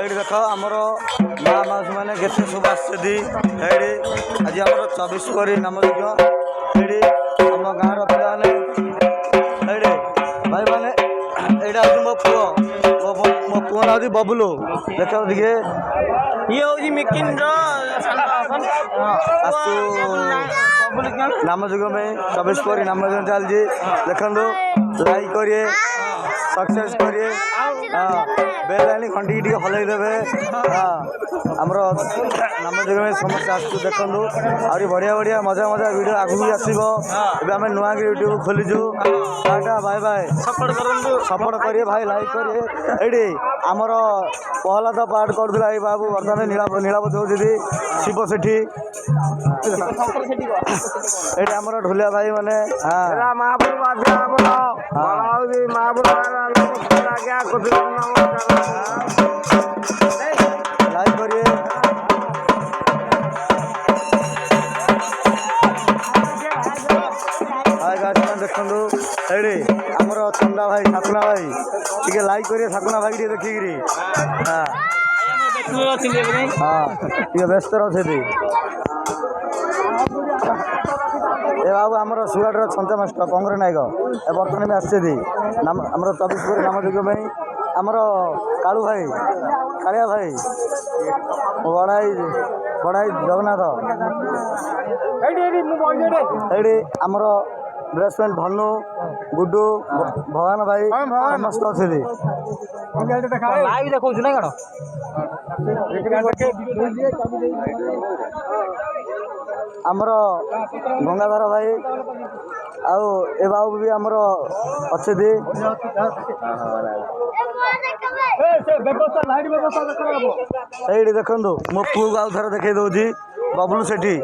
এইটি দেখ আমার মা মাউসী মানে কেতে সব আসছে এইটি আজ আমার 24 পরি নামযজ্ঞ এইটি আম গাঁর পিলাମାନେ এইটি ভাই মানে এইটা হচ্ছে মো পুଅ ମୋ ପୁଅ ନାଁ ହେଉଛି ବବୁଲୁ ଦେଖ ଟିକେ ଇଏ ହଉଛି ମିକିନ୍ର ଆସୁ ନାମଯଜ୍ଞ ପାଇଁ 24 ପରି ନାମଯଜ୍ଞ ଚାଲିଛି ଦେଖନ୍ତୁ ଲାଇକ୍ କରିବେ ସକ୍ସେସ୍ କରିବେ ବେଲ୍ ଆଣି ଘଣ୍ଟିକି ଟିକେ ହଲେଇ ଦେବେ ଆମର ନାମଯଜ୍ଞ ପାଇଁ ସମସ୍ତେ ଆସୁଛୁ ଦେଖନ୍ତୁ ଆହୁରି ବଢ଼ିଆ ବଢ଼ିଆ ମଜା ମଜା ଭିଡ଼ିଓ ଆଗକୁ ବି ଆସିବ ଏବେ ଆମେ ନୂଆକି ୟୁଟ୍ୟୁବ୍ ଖୋଲିଛୁ ଟାଟା ବାଏ ବାଏ ସପୋର୍ଟ କରିବେ ଭାଇ ଲାଇକ୍ କରିବେ ଏଇଠି ଆମର ପ୍ରହ୍ଲାଦ ପାଠ କରୁଥିଲା ଏଇ ବାବୁ ବର୍ତ୍ତମାନ ନୀଳାବତୀ ହେଉଛନ୍ତି ଶିବ ସେଠି ଏଇଠି ଆମର ଢୋଲିଆ ଭାଇ ମାନେ ଲାଇକ୍ କରିବେ ଦେଖନ୍ତୁ ଏଇଠି ଆମର ଚନ୍ଦା ଭାଇ ଠାକୁନା ଭାଇ ଟିକେ ଲାଇକ୍ କରିବେ ଠାକୁନା ଭାଇ ଟିକେ ଦେଖିକିରି ଟିକେ ବ୍ୟସ୍ତ ଅଛନ୍ତି ଏ ବାବୁ ଆମର ସୁରାଟର ଛନ୍ତା ମାଷ୍ଟର କଂଗ୍ରେସ ନାୟକ ଏ ବର୍ତ୍ତମାନ ବି ଆସିଛନ୍ତି ଆମର 24 ପରି ନାମଯଜ୍ଞ ପାଇଁ ଆମର କାଳୁ ଭାଇ କାଳିଆ ଭାଇ ବଡ଼ାଇ ଜଗନ୍ନାଥ ଏଇଠି ଆମର ବ୍ରେସମେଣ୍ଟ ଭନୁ ଗୁଡୁ ଭଗବାନ ଭାଇ ସମସ୍ତେ ଅଛନ୍ତି ଦେଖାଉଛୁ ନା କଣ ଆମର ଗଙ୍ଗାଧର ଭାଇ ଆଉ ଏ ବାବୁ ବି ଆମର ଅଛନ୍ତି ଏଇଠି ଦେଖନ୍ତୁ ମୋ ପୁଅକୁ ଆଉ ଥରେ ଦେଖେଇ ଦଉଛି ବବୁଲୁ ସେଠି